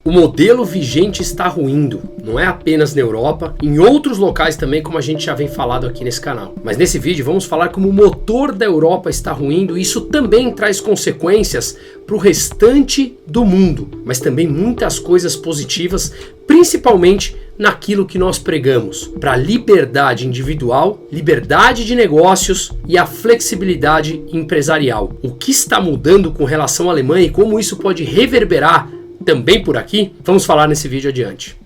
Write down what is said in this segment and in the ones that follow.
O modelo vigente está ruindo, não é apenas na Europa, em outros locais também, como a gente já vem falado aqui nesse canal. Mas nesse vídeo vamos falar como o motor da Europa está ruindo e isso também traz consequências para o restante do mundo, mas também muitas coisas positivas, principalmente naquilo que nós pregamos, para a liberdade individual, liberdade de negócios e a flexibilidade empresarial. O que está mudando com relação à Alemanha e como isso pode reverberar também por aqui, vamos falar nesse vídeo adiante.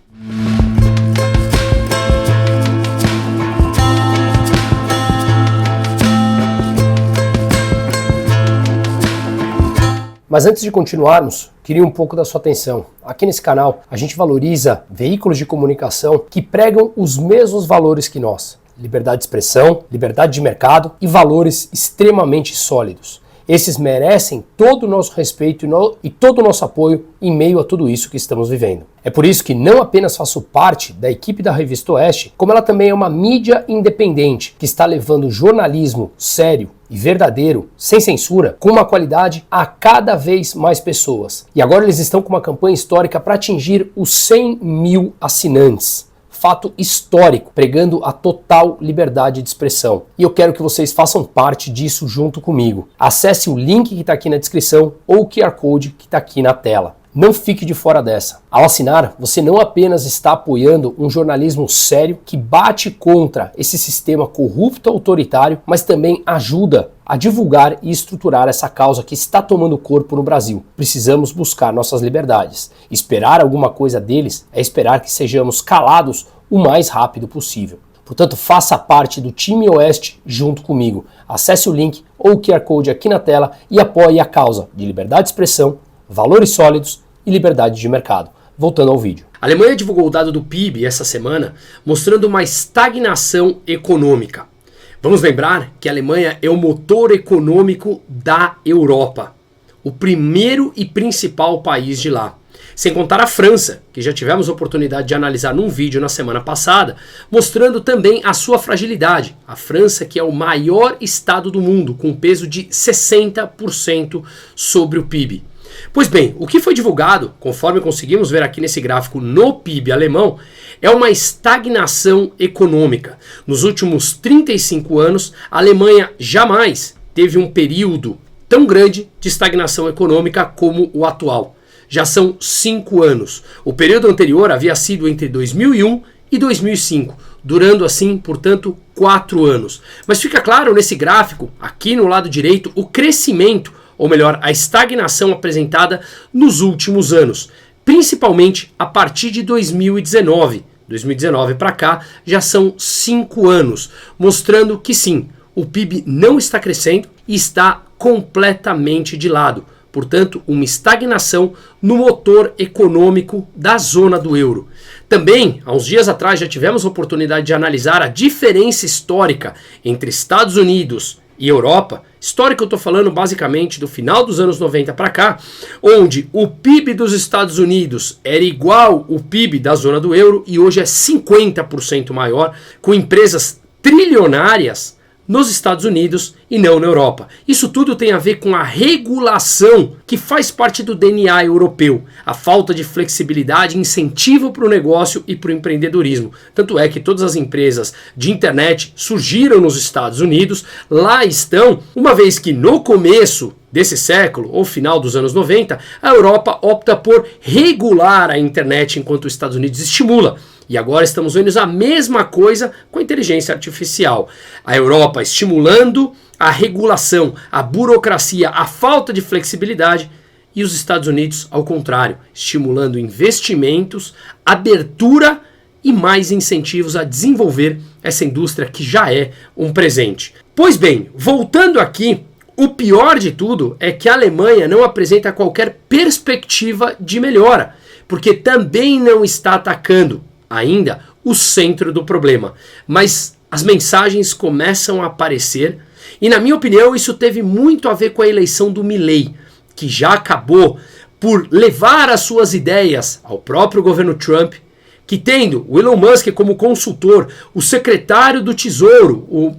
Mas antes de continuarmos, queria um pouco da sua atenção. Aqui nesse canal, a gente valoriza veículos de comunicação que pregam os mesmos valores que nós. Liberdade de expressão, liberdade de mercado e valores extremamente sólidos. Esses merecem todo o nosso respeito e todo o nosso apoio em meio a tudo isso que estamos vivendo. É por isso que não apenas faço parte da equipe da Revista Oeste, como ela também é uma mídia independente que está levando jornalismo sério e verdadeiro, sem censura, com uma qualidade a cada vez mais pessoas. E agora eles estão com uma campanha histórica para atingir os 100 mil assinantes. Fato histórico, pregando a total liberdade de expressão. E eu quero que vocês façam parte disso junto comigo. Acesse o link que está aqui na descrição ou o QR Code que está aqui na tela. Não fique de fora dessa. Ao assinar, você não apenas está apoiando um jornalismo sério que bate contra esse sistema corrupto autoritário, mas também ajuda a divulgar e estruturar essa causa que está tomando corpo no Brasil. Precisamos buscar nossas liberdades. Esperar alguma coisa deles é esperar que sejamos calados o mais rápido possível. Portanto, faça parte do time Oeste junto comigo. Acesse o link ou o QR Code aqui na tela e apoie a causa de liberdade de expressão, valores sólidos e liberdade de mercado. Voltando ao vídeo. A Alemanha divulgou o dado do PIB essa semana, mostrando uma estagnação econômica. Vamos lembrar que a Alemanha é o motor econômico da Europa, o primeiro e principal país de lá. Sem contar a França, que já tivemos oportunidade de analisar num vídeo na semana passada, mostrando também a sua fragilidade. A França, que é o maior estado do mundo, com peso de 60% sobre o PIB. Pois bem, o que foi divulgado, conforme conseguimos ver aqui nesse gráfico no PIB alemão, é uma estagnação econômica. Nos últimos 35 anos, a Alemanha jamais teve um período tão grande de estagnação econômica como o atual. Já são 5 anos. O período anterior havia sido entre 2001 e 2005, durando assim, portanto, 4 anos. Mas fica claro nesse gráfico, aqui no lado direito, o crescimento, ou melhor, a estagnação apresentada nos últimos anos, principalmente a partir de 2019. 2019 para cá já são 5 anos, mostrando que sim, o PIB não está crescendo e está completamente de lado. Portanto, uma estagnação no motor econômico da zona do euro. Também, há uns dias atrás, já tivemos a oportunidade de analisar a diferença histórica entre Estados Unidos e Europa. Histórica eu estou falando basicamente do final dos anos 90 para cá, onde o PIB dos Estados Unidos era igual ao PIB da zona do euro e hoje é 50% maior, com empresas trilionárias nos Estados Unidos e não na Europa. Isso tudo tem a ver com a regulação que faz parte do DNA europeu, a falta de flexibilidade, incentivo para o negócio e para o empreendedorismo. Tanto é que todas as empresas de internet surgiram nos Estados Unidos, lá estão, uma vez que no começo desse século, ou final dos anos 90, a Europa opta por regular a internet enquanto os Estados Unidos estimula. E agora estamos vendo a mesma coisa com a inteligência artificial. A Europa estimulando a regulação, a burocracia, a falta de flexibilidade, e os Estados Unidos, ao contrário, estimulando investimentos, abertura e mais incentivos a desenvolver essa indústria que já é um presente. Pois bem, voltando aqui, o pior de tudo é que a Alemanha não apresenta qualquer perspectiva de melhora, porque também não está atacando ainda o centro do problema. Mas as mensagens começam a aparecer e, na minha opinião, isso teve muito a ver com a eleição do Milei, que já acabou por levar as suas ideias ao próprio governo Trump, que tendo o Elon Musk como consultor, o secretário do Tesouro,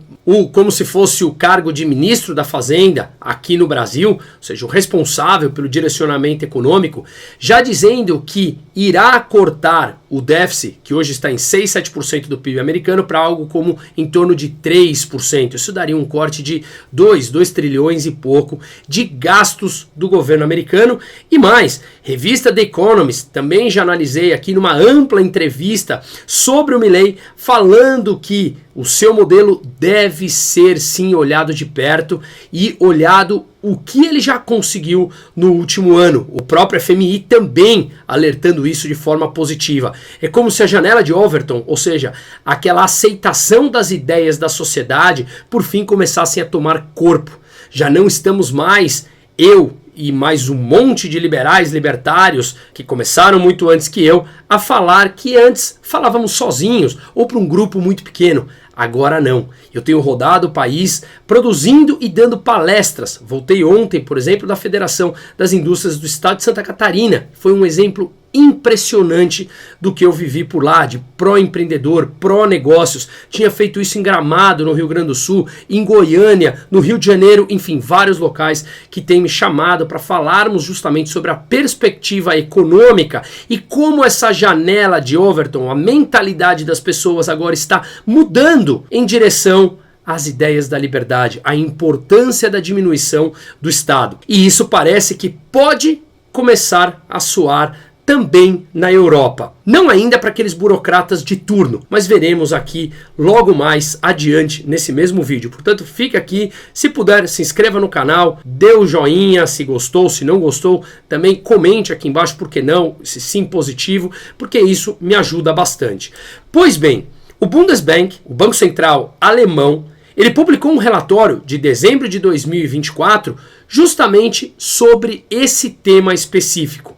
como se fosse o cargo de ministro da Fazenda aqui no Brasil, ou seja, o responsável pelo direcionamento econômico, já dizendo que irá cortar o déficit, que hoje está em 6, 7% do PIB americano, para algo como em torno de 3%. Isso daria um corte de 2 trilhões e pouco de gastos do governo americano. E mais, revista The Economist, também já analisei aqui numa ampla entrevista sobre o Milei, falando que o seu modelo deve ser sim olhado de perto e olhado o que ele já conseguiu no último ano. O próprio FMI também alertando isso de forma positiva. É como se a janela de Overton, ou seja, aquela aceitação das ideias da sociedade, por fim começassem a tomar corpo. Já não estamos mais, eu e mais um monte de liberais, libertários, que começaram muito antes que eu, a falar que antes falávamos sozinhos ou para um grupo muito pequeno. Agora não. Eu tenho rodado o país produzindo e dando palestras. Voltei ontem, por exemplo, da Federação das Indústrias do Estado de Santa Catarina. Foi um exemplo impressionante do que eu vivi por lá, de pró-empreendedor, pró-negócios. Tinha feito isso em Gramado, no Rio Grande do Sul, em Goiânia, no Rio de Janeiro, enfim, vários locais que têm me chamado para falarmos justamente sobre a perspectiva econômica e como essa janela de Overton, a mentalidade das pessoas agora está mudando em direção às ideias da liberdade, a importância da diminuição do Estado. E isso parece que pode começar a soar também na Europa. Não ainda para aqueles burocratas de turno, mas veremos aqui logo mais adiante nesse mesmo vídeo. Portanto, fica aqui, se puder, se inscreva no canal, dê o joinha se gostou, se não gostou, também comente aqui embaixo, por que não, se sim positivo, porque isso me ajuda bastante. Pois bem, o Bundesbank, o Banco Central alemão, ele publicou um relatório de dezembro de 2024 justamente sobre esse tema específico.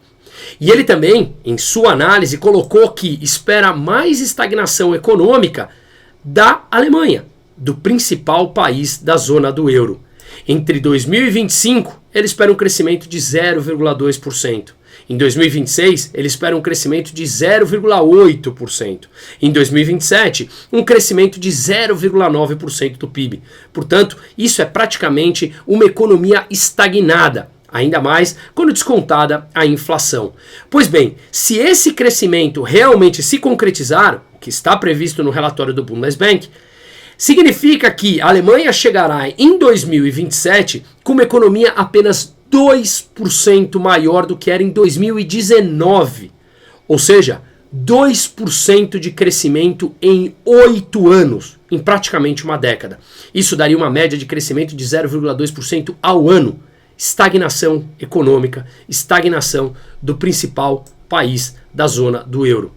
E ele também, em sua análise, colocou que espera mais estagnação econômica da Alemanha, do principal país da zona do euro. Entre 2025, ele espera um crescimento de 0,2%. Em 2026, ele espera um crescimento de 0,8%. Em 2027, um crescimento de 0,9% do PIB. Portanto, isso é praticamente uma economia estagnada. Ainda mais quando descontada a inflação. Pois bem, se esse crescimento realmente se concretizar, o que está previsto no relatório do Bundesbank, significa que a Alemanha chegará em 2027 com uma economia apenas 2% maior do que era em 2019. Ou seja, 2% de crescimento em 8 anos, em praticamente uma década. Isso daria uma média de crescimento de 0,2% ao ano. Estagnação econômica, estagnação do principal país da zona do euro.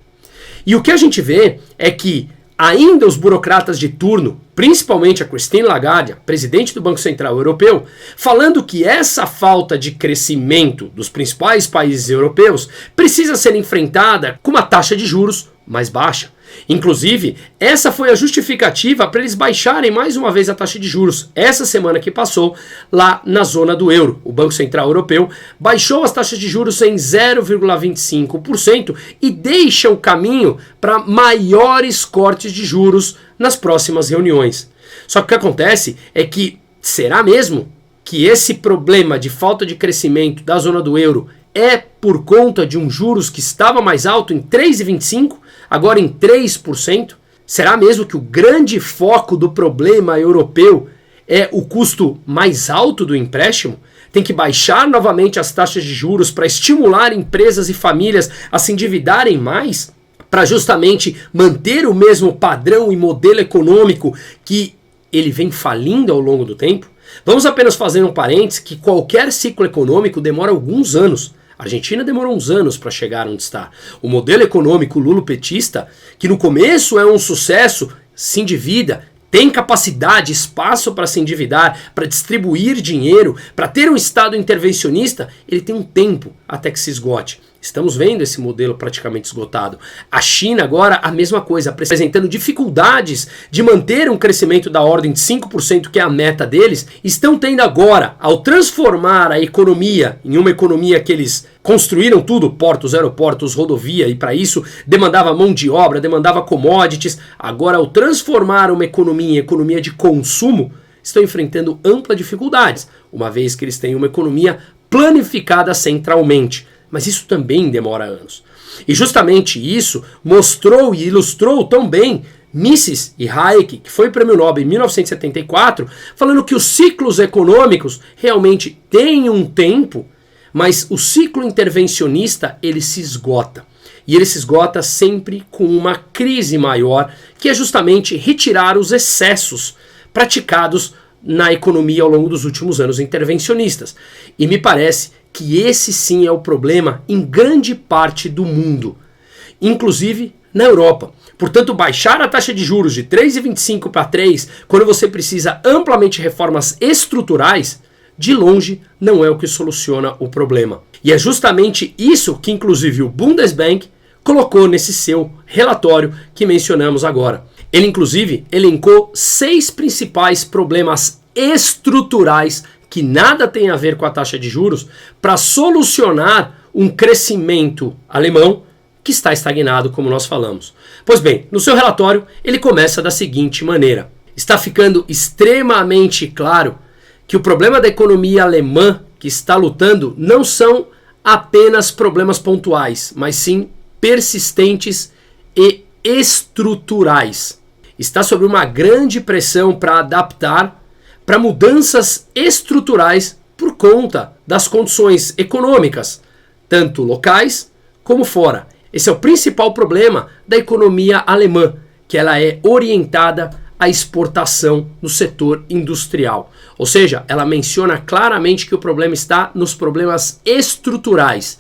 E o que a gente vê é que ainda os burocratas de turno, principalmente a Christine Lagarde, presidente do Banco Central Europeu, falando que essa falta de crescimento dos principais países europeus precisa ser enfrentada com uma taxa de juros mais baixa. Inclusive, essa foi a justificativa para eles baixarem mais uma vez a taxa de juros. Essa semana que passou, lá na zona do euro, o Banco Central Europeu baixou as taxas de juros em 0,25% e deixa o caminho para maiores cortes de juros nas próximas reuniões. Só que o que acontece é que, será mesmo que esse problema de falta de crescimento da zona do euro é por conta de um juros que estava mais alto em 3,25%? Agora em 3%? Será mesmo que o grande foco do problema europeu é o custo mais alto do empréstimo? Tem que baixar novamente as taxas de juros para estimular empresas e famílias a se endividarem mais? Para justamente manter o mesmo padrão e modelo econômico que ele vem falindo ao longo do tempo? Vamos apenas fazer um parênteses que qualquer ciclo econômico demora alguns anos. A Argentina demorou uns anos para chegar onde está. O modelo econômico lulopetista, que no começo é um sucesso, se endivida, tem capacidade, espaço para se endividar, para distribuir dinheiro, para ter um Estado intervencionista, ele tem um tempo até que se esgote. Estamos vendo esse modelo praticamente esgotado. A China agora a mesma coisa, apresentando dificuldades de manter um crescimento da ordem de 5%, que é a meta deles, estão tendo agora, ao transformar a economia em uma economia que eles construíram tudo, portos, aeroportos, rodovia, e para isso demandava mão de obra, demandava commodities, agora ao transformar uma economia em economia de consumo, estão enfrentando amplas dificuldades, uma vez que eles têm uma economia planificada centralmente. Mas isso também demora anos. E justamente isso mostrou e ilustrou tão bem Mises e Hayek, que foi prêmio Nobel em 1974, falando que os ciclos econômicos realmente têm um tempo, mas o ciclo intervencionista ele se esgota. E ele se esgota sempre com uma crise maior, que é justamente retirar os excessos praticados na economia ao longo dos últimos anos intervencionistas. E me parece que esse sim é o problema em grande parte do mundo, inclusive na Europa. Portanto, baixar a taxa de juros de 3,25 para 3, quando você precisa amplamente reformas estruturais, de longe não é o que soluciona o problema. E é justamente isso que inclusive o Bundesbank colocou nesse seu relatório que mencionamos agora. Ele inclusive elencou 6 principais problemas estruturais que nada tem a ver com a taxa de juros para solucionar um crescimento alemão que está estagnado, como nós falamos. Pois bem, no seu relatório ele começa da seguinte maneira: está ficando extremamente claro que o problema da economia alemã que está lutando não são apenas problemas pontuais, mas sim persistentes e estruturais. Está sob uma grande pressão para adaptar para mudanças estruturais por conta das condições econômicas, tanto locais como fora. Esse é o principal problema da economia alemã, que ela é orientada à exportação no setor industrial. Ou seja, ela menciona claramente que o problema está nos problemas estruturais.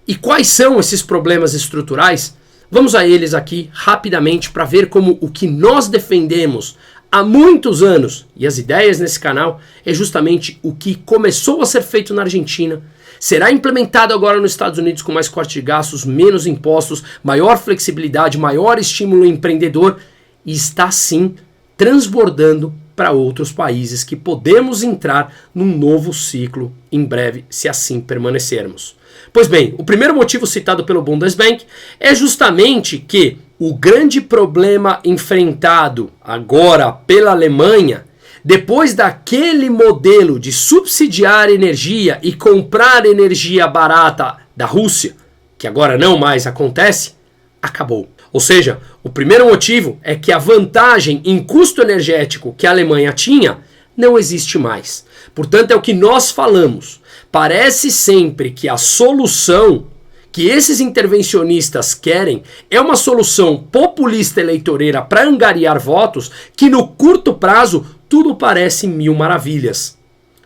E quais são esses problemas estruturais? Vamos a eles aqui rapidamente para ver como o que nós defendemos há muitos anos, e as ideias nesse canal, é justamente o que começou a ser feito na Argentina, será implementado agora nos Estados Unidos com mais corte de gastos, menos impostos, maior flexibilidade, maior estímulo empreendedor, e está sim transbordando para outros países que podemos entrar num novo ciclo em breve, se assim permanecermos. Pois bem, o primeiro motivo citado pelo Bundesbank é justamente que o grande problema enfrentado agora pela Alemanha, depois daquele modelo de subsidiar energia e comprar energia barata da Rússia, que agora não mais acontece, acabou. Ou seja, o primeiro motivo é que a vantagem em custo energético que a Alemanha tinha não existe mais. Portanto, é o que nós falamos. Parece sempre que a solução que esses intervencionistas querem é uma solução populista eleitoreira para angariar votos que no curto prazo tudo parece mil maravilhas.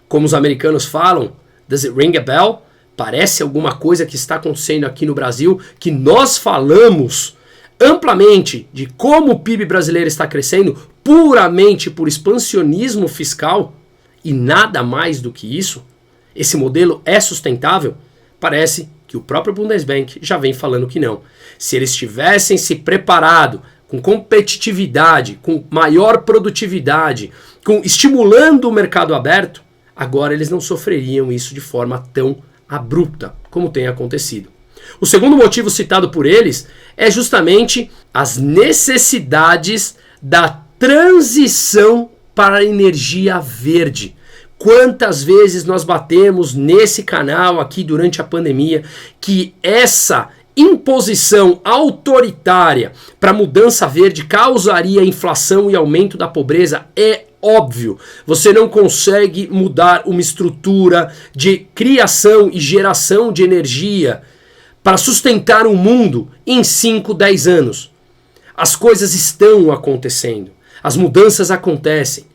Como os americanos falam, does it ring a bell? Parece alguma coisa que está acontecendo aqui no Brasil que nós falamos amplamente de como o PIB brasileiro está crescendo puramente por expansionismo fiscal e nada mais do que isso. Esse modelo é sustentável? Parece que o próprio Bundesbank já vem falando que não. Se eles tivessem se preparado com competitividade, com maior produtividade, estimulando o mercado aberto, agora eles não sofreriam isso de forma tão abrupta como tem acontecido. O segundo motivo citado por eles é justamente as necessidades da transição para a energia verde. Quantas vezes nós batemos nesse canal aqui durante a pandemia que essa imposição autoritária para mudança verde causaria inflação e aumento da pobreza? É óbvio. Você não consegue mudar uma estrutura de criação e geração de energia para sustentar o mundo em 5, 10 anos. As coisas estão acontecendo. As mudanças acontecem.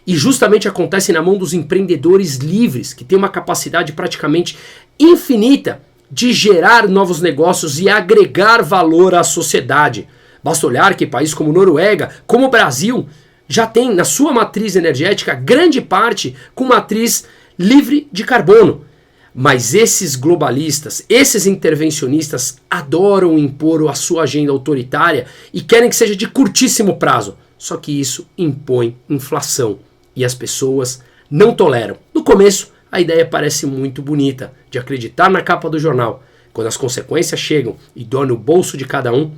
E justamente acontecem na mão dos empreendedores livres, que têm uma capacidade praticamente infinita de gerar novos negócios e agregar valor à sociedade. Basta olhar que países como Noruega, como o Brasil, já tem na sua matriz energética grande parte com matriz livre de carbono. Mas esses globalistas, esses intervencionistas adoram impor a sua agenda autoritária e querem que seja de curtíssimo prazo. Só que isso impõe inflação e as pessoas não toleram. No começo, a ideia parece muito bonita, de acreditar na capa do jornal. Quando as consequências chegam e doem no bolso de cada um,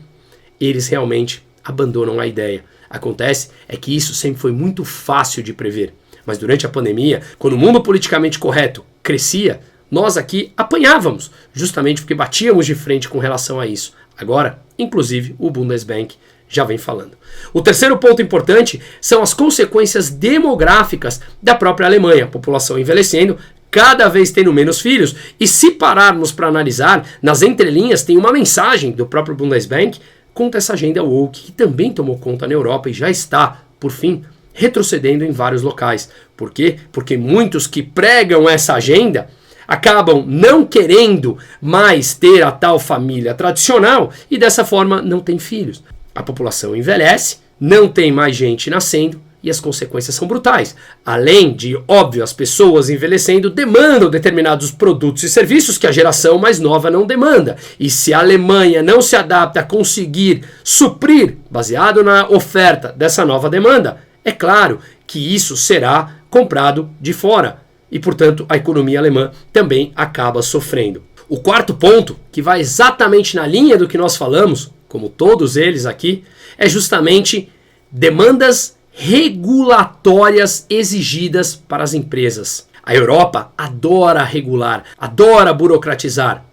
eles realmente abandonam a ideia. Acontece é que isso sempre foi muito fácil de prever. Mas durante a pandemia, quando o mundo politicamente correto crescia, nós aqui apanhávamos, justamente porque batíamos de frente com relação a isso. Agora, inclusive, o Bundesbank já vem falando. O terceiro ponto importante são as consequências demográficas da própria Alemanha. A população envelhecendo, cada vez tendo menos filhos. E se pararmos para analisar, nas entrelinhas tem uma mensagem do próprio Bundesbank contra essa agenda woke, que também tomou conta na Europa e já está, por fim, retrocedendo em vários locais. Por quê? Porque muitos que pregam essa agenda acabam não querendo mais ter a tal família tradicional e dessa forma não tem filhos. A população envelhece, não tem mais gente nascendo e as consequências são brutais. Além de, óbvio, as pessoas envelhecendo demandam determinados produtos e serviços que a geração mais nova não demanda. E se a Alemanha não se adapta a conseguir suprir, baseado na oferta dessa nova demanda, é claro que isso será comprado de fora. E, portanto, a economia alemã também acaba sofrendo. O quarto ponto, que vai exatamente na linha do que nós falamos, como todos eles aqui, é justamente demandas regulatórias exigidas para as empresas. A Europa adora regular, adora burocratizar.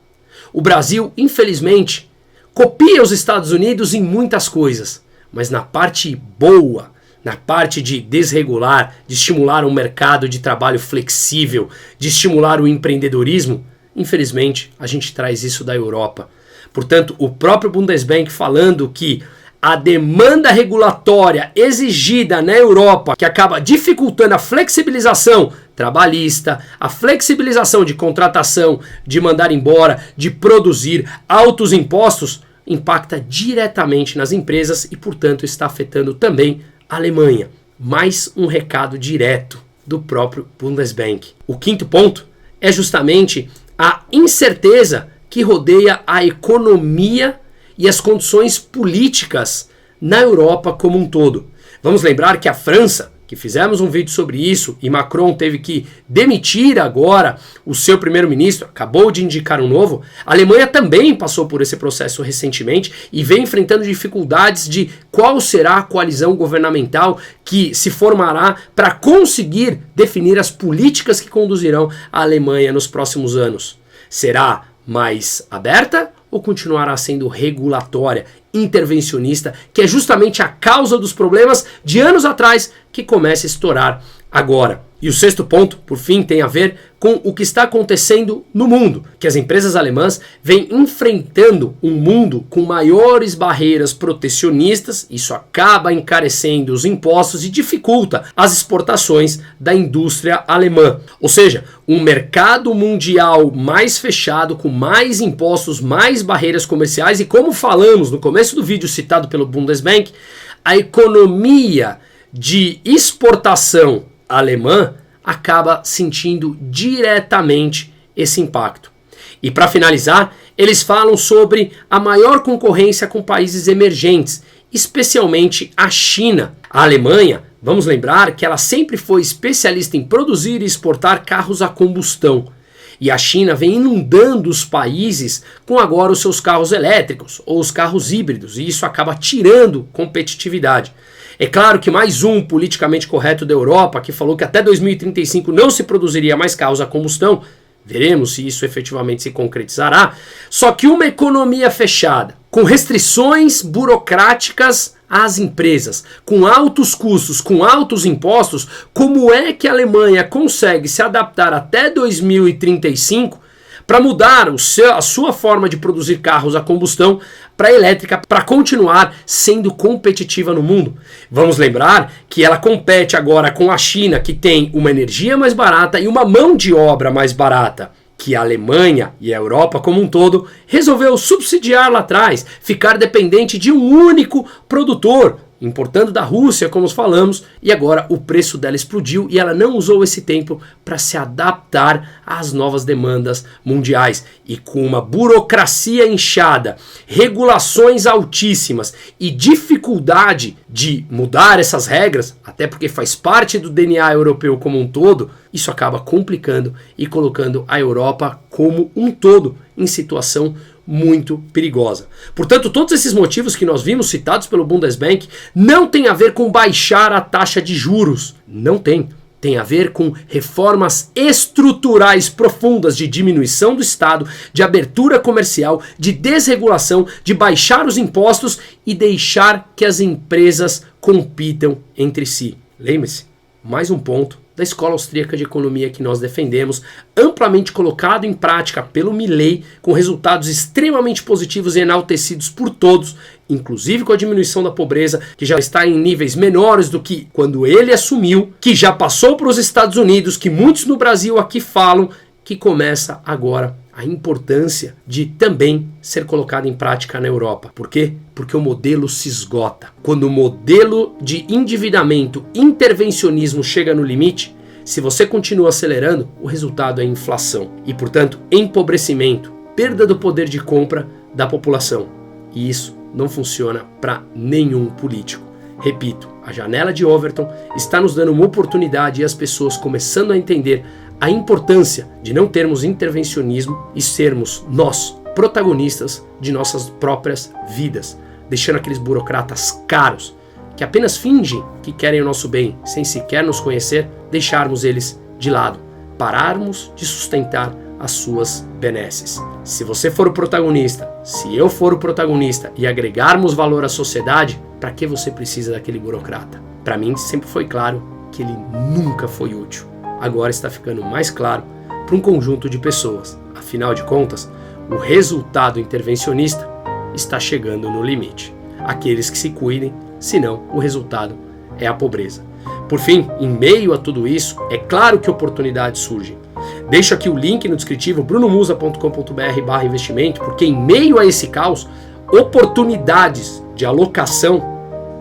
O Brasil, infelizmente, copia os Estados Unidos em muitas coisas, mas na parte boa, na parte de desregular, de estimular um mercado de trabalho flexível, de estimular o empreendedorismo, infelizmente a gente traz isso da Europa. Portanto, o próprio Bundesbank falando que a demanda regulatória exigida na Europa, que acaba dificultando a flexibilização trabalhista, a flexibilização de contratação, de mandar embora, de produzir, altos impostos, impacta diretamente nas empresas e, portanto, está afetando também a Alemanha. Mais um recado direto do próprio Bundesbank. O quinto ponto é justamente a incerteza que rodeia a economia e as condições políticas na Europa como um todo. Vamos lembrar que a França, que fizemos um vídeo sobre isso, e Macron teve que demitir agora o seu primeiro-ministro, acabou de indicar um novo, a Alemanha também passou por esse processo recentemente e vem enfrentando dificuldades de qual será a coalizão governamental que se formará para conseguir definir as políticas que conduzirão a Alemanha nos próximos anos. Será mais aberta ou continuará sendo regulatória, intervencionista, que é justamente a causa dos problemas de anos atrás que começa a estourar agora? E o sexto ponto, por fim, tem a ver com o que está acontecendo no mundo, que as empresas alemãs vêm enfrentando um mundo com maiores barreiras protecionistas, isso acaba encarecendo os impostos e dificulta as exportações da indústria alemã. Ou seja, um mercado mundial mais fechado, com mais impostos, mais barreiras comerciais e, como falamos no começo do vídeo citado pelo Bundesbank, a economia de exportação alemã acaba sentindo diretamente esse impacto. E para finalizar, eles falam sobre a maior concorrência com países emergentes, especialmente a China. A Alemanha, vamos lembrar que ela sempre foi especialista em produzir e exportar carros a combustão. E a China vem inundando os países com agora os seus carros elétricos ou os carros híbridos, e isso acaba tirando competitividade. É claro que mais um politicamente correto da Europa que falou que até 2035 não se produziria mais carros a combustão. Veremos se isso efetivamente se concretizará. Só que uma economia fechada, com restrições burocráticas às empresas, com altos custos, com altos impostos, como é que a Alemanha consegue se adaptar até 2035 para mudar a sua forma de produzir carros a combustão para elétrica, para continuar sendo competitiva no mundo? Vamos lembrar que ela compete agora com a China, que tem uma energia mais barata e uma mão de obra mais barata, que a Alemanha e a Europa como um todo resolveu subsidiar lá atrás, ficar dependente de um único produtor, importando da Rússia, como falamos, e agora o preço dela explodiu e ela não usou esse tempo para se adaptar às novas demandas mundiais. E com uma burocracia inchada, regulações altíssimas e dificuldade de mudar essas regras, até porque faz parte do DNA europeu como um todo, isso acaba complicando e colocando a Europa como um todo em situação muito perigosa. Portanto, todos esses motivos que nós vimos citados pelo Bundesbank não tem a ver com baixar a taxa de juros. Não tem. tem a ver com reformas estruturais profundas de diminuição do Estado, de abertura comercial, de desregulação, de baixar os impostos e deixar que as empresas compitam entre si. Lembre-se, mais um ponto da Escola Austríaca de Economia que nós defendemos, amplamente colocado em prática pelo Milei, com resultados extremamente positivos e enaltecidos por todos, inclusive com a diminuição da pobreza, que já está em níveis menores do que quando ele assumiu, que já passou para os Estados Unidos, que muitos no Brasil aqui falam, que começa agora a importância de também ser colocado em prática na Europa. Por quê? Porque o modelo se esgota. Quando o modelo de endividamento, intervencionismo chega no limite, se você continua acelerando, o resultado é inflação e, portanto, empobrecimento, perda do poder de compra da população. E isso não funciona para nenhum político. Repito, a janela de Overton está nos dando uma oportunidade e as pessoas começando a entender a importância de não termos intervencionismo e sermos nós protagonistas de nossas próprias vidas, deixando aqueles burocratas caros que apenas fingem que querem o nosso bem sem sequer nos conhecer, deixarmos eles de lado, pararmos de sustentar as suas benesses. Se você for o protagonista, se eu for o protagonista e agregarmos valor à sociedade, para que você precisa daquele burocrata? Para mim sempre foi claro que ele nunca foi útil. Agora está ficando mais claro para um conjunto de pessoas. Afinal de contas, o resultado intervencionista está chegando no limite. Aqueles que se cuidem, senão o resultado é a pobreza. Por fim, em meio a tudo isso, é claro que oportunidades surgem. Deixo aqui o link no descritivo, brunomusa.com.br/investimento, porque em meio a esse caos, oportunidades de alocação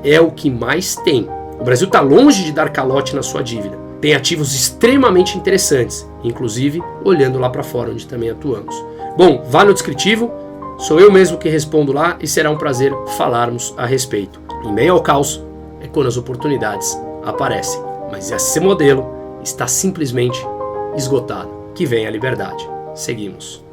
é o que mais tem. O Brasil está longe de dar calote na sua dívida. Tem ativos extremamente interessantes, inclusive olhando lá para fora, onde também atuamos. Bom, vá no descritivo, sou eu mesmo que respondo lá e será um prazer falarmos a respeito. Em meio ao caos é quando as oportunidades aparecem, mas esse modelo está simplesmente esgotado. Que venha a liberdade. Seguimos.